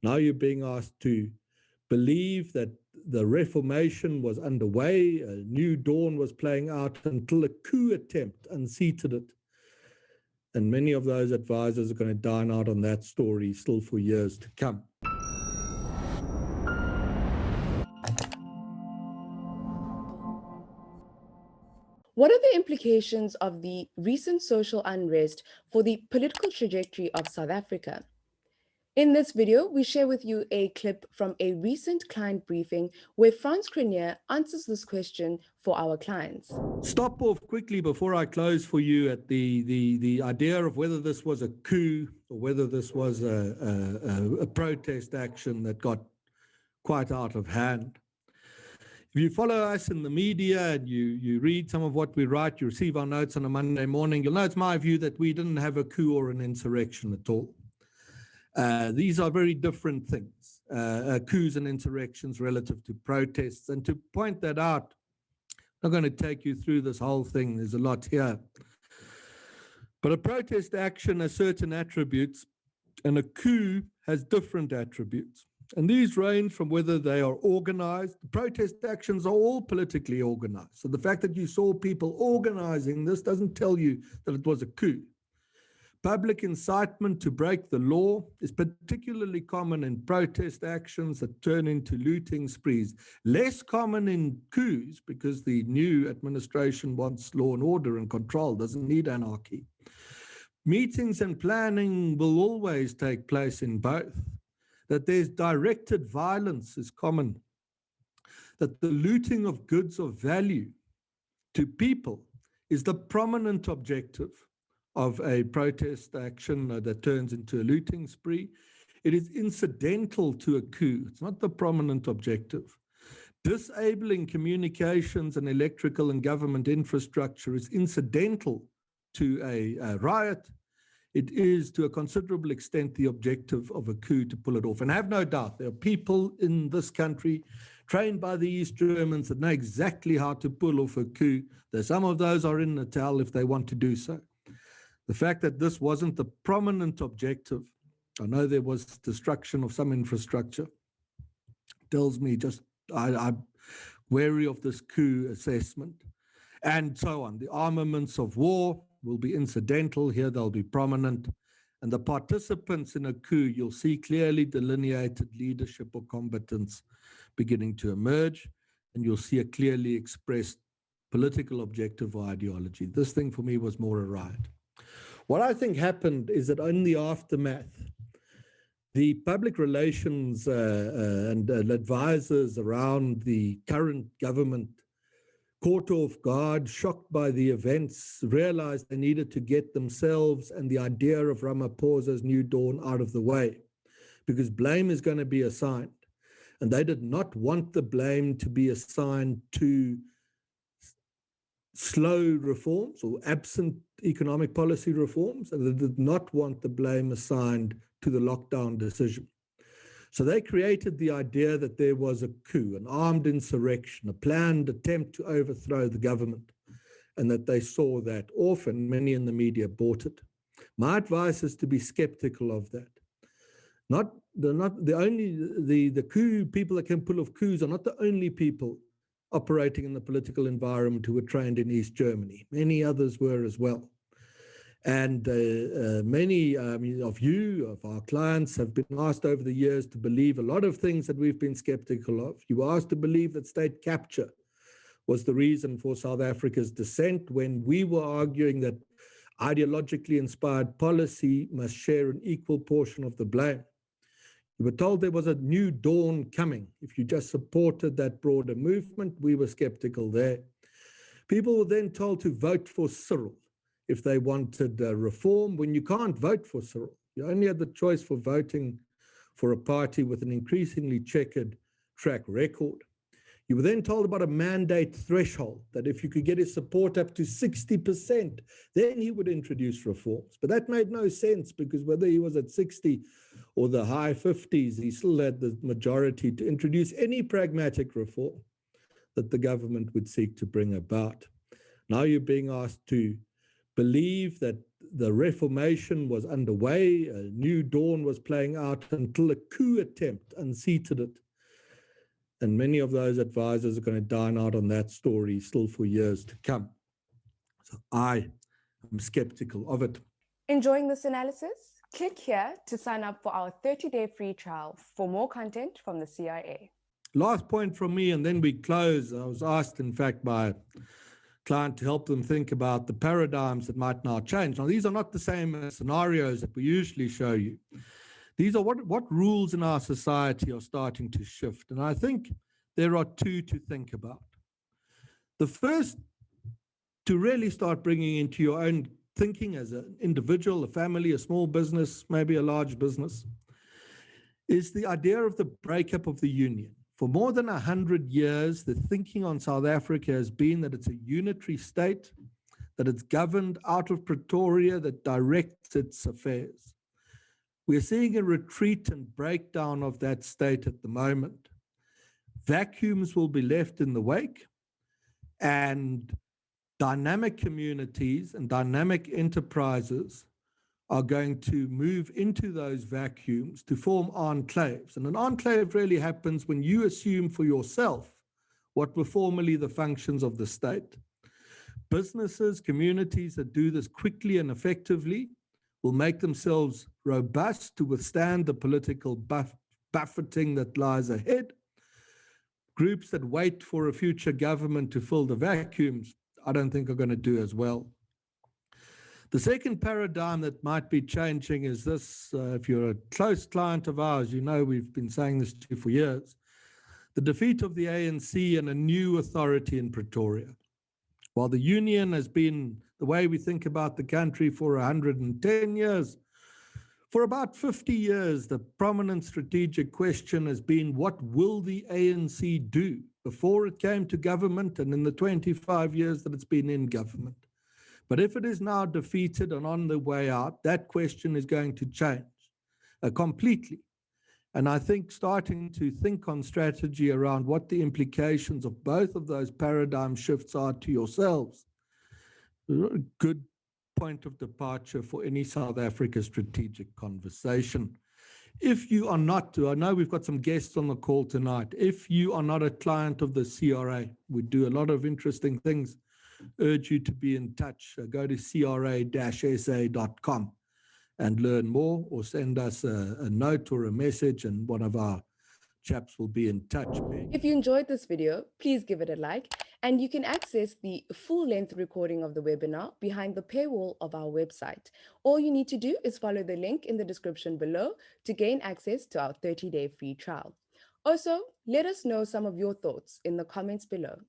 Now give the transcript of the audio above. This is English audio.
Now you're being asked to believe that the Reformation was underway, a new dawn was playing out until a coup attempt unseated it. And many of those advisors are going to dine out on that story still for years to come. What are the implications of the recent social unrest for the political trajectory of South Africa? In this video, we share with you a clip from a recent client briefing where Frans Cronje answers this question for our clients. Stop off quickly before I close for you at the idea of whether this was a coup or whether this was a protest action that got quite out of hand. If you follow us in the media and you read some of what we write, you receive our notes on a Monday morning, you'll know it's my view that we didn't have a coup or an insurrection at all. These are very different things, coups and insurrections relative to protests. And to point that out, I'm not going to take you through this whole thing. There's a lot here. But a protest action has certain attributes, and a coup has different attributes. And these range from whether they are organized. The protest actions are all politically organized. So the fact that you saw people organizing this doesn't tell you that it was a coup. Public incitement to break the law is particularly common in protest actions that turn into looting sprees. Less common in coups because the new administration wants law and order and control, doesn't need anarchy. Meetings and planning will always take place in both. That there's directed violence is common. That the looting of goods of value to people is the prominent objective of a protest action that turns into a looting spree. It is incidental to a coup. It's not the prominent objective. Disabling communications and electrical and government infrastructure is incidental to a riot. It is, to a considerable extent, the objective of a coup to pull it off. And have no doubt, there are people in this country trained by the East Germans that know exactly how to pull off a coup. Some of those are in Natal if they want to do so. The fact that this wasn't the prominent objective, I know there was destruction of some infrastructure, tells me just I'm wary of this coup assessment, and so on. The armaments of war will be incidental. Here they'll be prominent. And the participants in a coup, you'll see clearly delineated leadership or combatants beginning to emerge, and you'll see a clearly expressed political objective or ideology. This thing for me was more a riot. What I think happened is that in the aftermath, the public relations and advisors around the current government caught off guard, shocked by the events, realized they needed to get themselves and the idea of Ramaphosa's New Dawn out of the way, because blame is going to be assigned. And they did not want the blame to be assigned to slow reforms or absent economic policy reforms, and they did not want the blame assigned to the lockdown decision. So they created the idea that there was a coup, an armed insurrection, a planned attempt to overthrow the government, and that they saw that off, and many in the media bought it. My advice is to be skeptical of that. The coup people that can pull off coups are not the only people operating in the political environment who were trained in East Germany. Many others were as well. And many of our clients have been asked over the years to believe a lot of things that we've been skeptical of. You were asked to believe that state capture was the reason for South Africa's descent, when we were arguing that ideologically inspired policy must share an equal portion of the blame. You were told there was a new dawn coming. If you just supported that broader movement, we were skeptical there. People were then told to vote for Cyril if they wanted reform, when you can't vote for Cyril. You only had the choice for voting for a party with an increasingly checkered track record. You were then told about a mandate threshold, that if you could get his support up to 60%, then he would introduce reforms. But that made no sense, because whether he was at 60 or the high 50s, he still had the majority to introduce any pragmatic reform that the government would seek to bring about. Now you're being asked to believe that the Reformation was underway, a new dawn was playing out until a coup attempt unseated it. And many of those advisors are going to dine out on that story still for years to come. So I am skeptical of it. Enjoying this analysis? Click here to sign up for our 30-day free trial for more content from the CIA. Last point from me, and then we close. I was asked, in fact, by a client to help them think about the paradigms that might now change. Now, these are not the same scenarios that we usually show you. These are what rules in our society are starting to shift. And I think there are two to think about. The first, to really start bringing into your own thinking as an individual, a family, a small business, maybe a large business, is the idea of the breakup of the union. For more than 100 years, the thinking on South Africa has been that it's a unitary state, that it's governed out of Pretoria, that directs its affairs. We're seeing a retreat and breakdown of that state at the moment. Vacuums will be left in the wake, and dynamic communities and dynamic enterprises are going to move into those vacuums to form enclaves. And an enclave really happens when you assume for yourself what were formerly the functions of the state. Businesses, communities that do this quickly and effectively will make themselves robust to withstand the political buffeting that lies ahead. Groups that wait for a future government to fill the vacuums, I don't think are going to do as well. The second paradigm that might be changing is this. If you're a close client of ours, you know we've been saying this to you for years. The defeat of the ANC and a new authority in Pretoria. While the union has been the way we think about the country for 110 years, for about 50 years, the prominent strategic question has been, what will the ANC do before it came to government and in the 25 years that it's been in government? But if it is now defeated and on the way out, that question is going to change completely. And I think starting to think on strategy around what the implications of both of those paradigm shifts are to yourselves, a good point of departure for any South Africa strategic conversation. If you are not, I know we've got some guests on the call tonight. If you are not a client of the CRA, we do a lot of interesting things. Urge you to be in touch. Go to cra-sa.com and learn more, or send us a note or a message, and one of our chaps will be in touch. If you enjoyed this video, please give it a like, and you can access the full-length recording of the webinar behind the paywall of our website. All you need to do is follow the link in the description below to gain access to our 30-day free trial. Also, let us know some of your thoughts in the comments below.